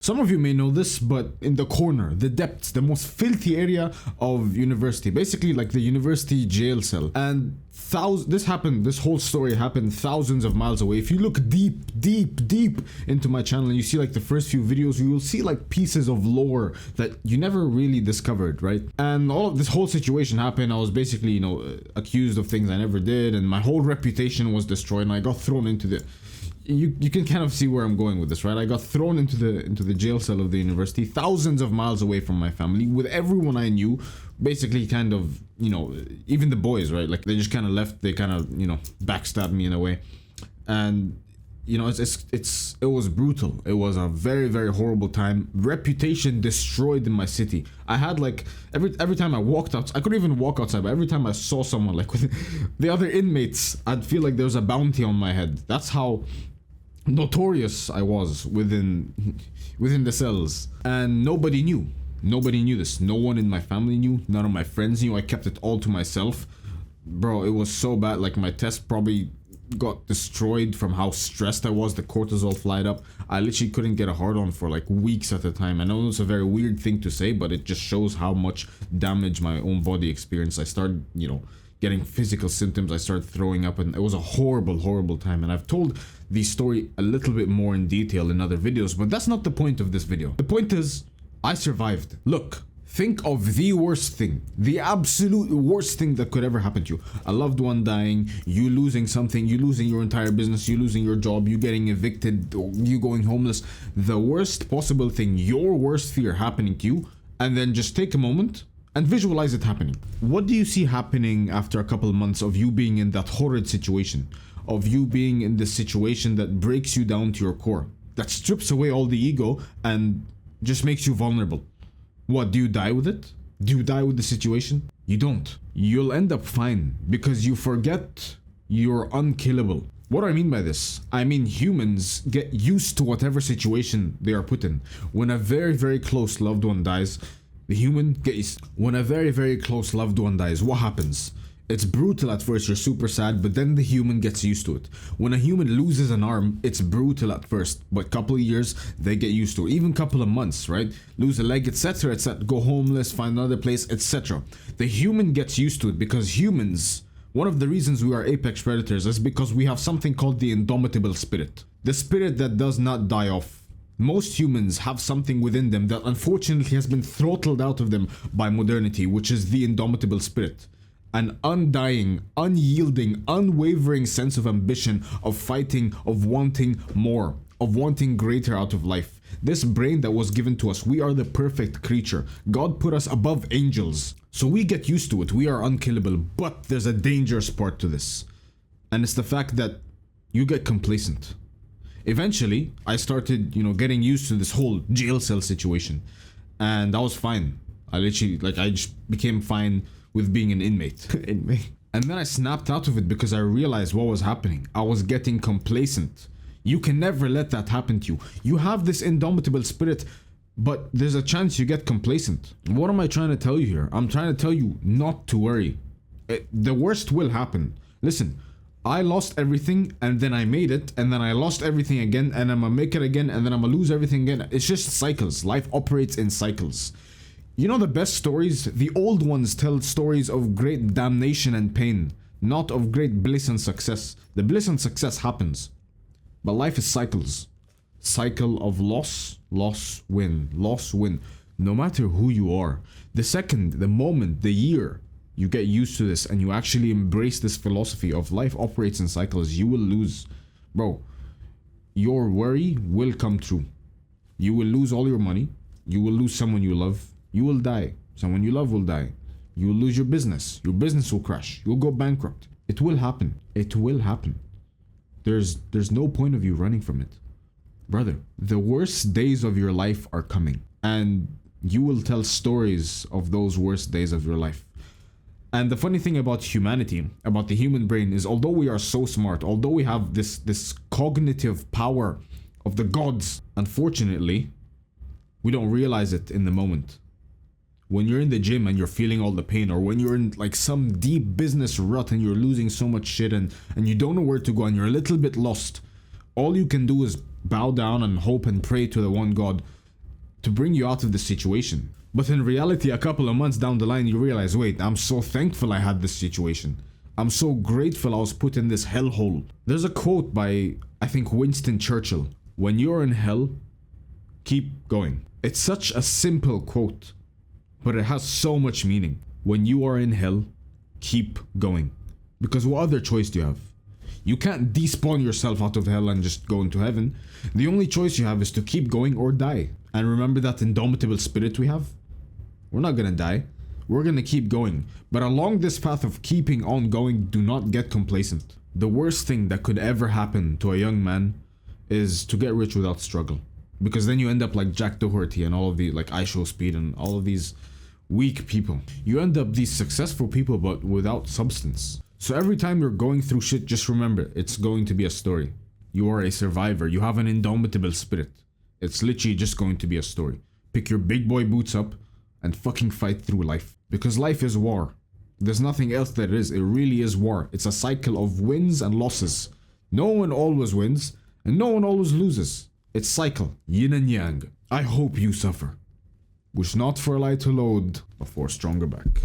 Some of you may know this, but in the corner, the depths, the most filthy area of university, basically like the university jail cell. And this whole story happened thousands of miles away. If you look deep into my channel and you see like the first few videos, you will see like pieces of lore that you never really discovered, right? And all of this whole situation happened. I was basically, accused of things I never did, and my whole reputation was destroyed, and I got thrown into the... You can kind of see where I'm going with this, right? I got thrown into the jail cell of the university, thousands of miles away from my family, with everyone I knew, basically kind of, even the boys, right? Like they just kind of left, they kind of, backstabbed me in a way. And, it was brutal. It was a very, very horrible time. Reputation destroyed in my city. I had like, every time I walked out, I couldn't even walk outside, but every time I saw someone like with the other inmates, I'd feel like there was a bounty on my head. That's how notorious I was within the cells, and nobody knew this. No one in my family knew, none of my friends knew. I kept it all to myself, bro. It was so bad. Like my test probably got destroyed from how stressed I was. The cortisol flied up. I literally couldn't get a hard on for like weeks at a time. I know it's a very weird thing to say, but it just shows how much damage my own body experienced. I started getting physical symptoms. I started throwing up, and it was a horrible time. And I've told the story a little bit more in detail in other videos, but that's not the point of this video. The point is, I survived. Look, think of the worst thing, the absolute worst thing that could ever happen to you. A loved one dying, you losing something, you losing your entire business, you losing your job, you getting evicted, you going homeless. The worst possible thing, your worst fear happening to you, and then just take a moment and visualize it happening. What do you see happening after a couple of months of you being in that horrid situation? Of you being in this situation that breaks you down to your core, that strips away all the ego and just makes you vulnerable? What, do you die with it? Do you die with the situation? You don't. You'll end up fine because you forget you're unkillable. What do I mean by this? I mean humans get used to whatever situation they are put in. When a very, very close loved one dies, when a very, very close loved one dies, what happens? It's brutal at first, you're super sad, but then the human gets used to it. When a human loses an arm, it's brutal at first, but couple of years, they get used to it. Even couple of months, right? Lose a leg, etc., etc., go homeless, find another place, etc. The human gets used to it because humans, one of the reasons we are apex predators is because we have something called the indomitable spirit. The spirit that does not die off. Most humans have something within them that unfortunately has been throttled out of them by modernity, which is the indomitable spirit. An undying, unyielding, unwavering sense of ambition, of fighting, of wanting more, of wanting greater out of life. This brain that was given to us, we are the perfect creature. God put us above angels. So we get used to it. We are unkillable. But there's a dangerous part to this. And it's the fact that you get complacent. Eventually, I started, getting used to this whole jail cell situation. And I was fine. I just became fine with being an inmate. And then I snapped out of it because I realized what was happening. I was getting complacent. You can never let that happen to you. You have this indomitable spirit, but there's a chance you get complacent. What am I trying to tell you here? I'm trying to tell you not to worry. The worst will happen. Listen, I lost everything and then I made it, and then I lost everything again, and I'm gonna make it again, and then I'm gonna lose everything again. It's just cycles. Life operates in cycles. The best stories, the old ones tell stories of great damnation and pain, not of great bliss and success. The bliss and success happens, but life is cycles. Cycle of loss, win. No matter who you are, the second, the moment, the year, you get used to this and you actually embrace this philosophy of life operates in cycles, you will lose. Bro, your worry will come true. You will lose all your money. You will lose someone you love. You will die. Someone you love will die. You will lose your business. Your business will crash. You'll go bankrupt. It will happen. It will happen. There's no point of you running from it. Brother, the worst days of your life are coming, and you will tell stories of those worst days of your life. And the funny thing about humanity, about the human brain, is although we are so smart, although we have this cognitive power of the gods, unfortunately, we don't realize it in the moment. When you're in the gym and you're feeling all the pain, or when you're in like some deep business rut and you're losing so much shit and you don't know where to go and you're a little bit lost, all you can do is bow down and hope and pray to the one God to bring you out of the situation. But in reality, a couple of months down the line, you realize, wait, I'm so thankful I had this situation. I'm so grateful I was put in this hellhole. There's a quote by, I think, Winston Churchill. When you're in hell, keep going. It's such a simple quote, but it has so much meaning. When you are in hell, keep going. Because what other choice do you have? You can't despawn yourself out of hell and just go into heaven. The only choice you have is to keep going or die. And remember that indomitable spirit we have? We're not gonna die. We're gonna keep going. But along this path of keeping on going, do not get complacent. The worst thing that could ever happen to a young man is to get rich without struggle. Because then you end up like Jack Doherty and all of the, like iShowSpeed and all of these weak people. You end up these successful people but without substance. So every time you're going through shit, just remember, it's going to be a story. You are a survivor. You have an indomitable spirit. It's literally just going to be a story. Pick your big boy boots up and fucking fight through life. Because life is war. There's nothing else that it is. It really is war. It's a cycle of wins and losses. No one always wins and no one always loses. It's cycle, yin and yang. I hope you suffer. Wish not for a light to load, but for a stronger back.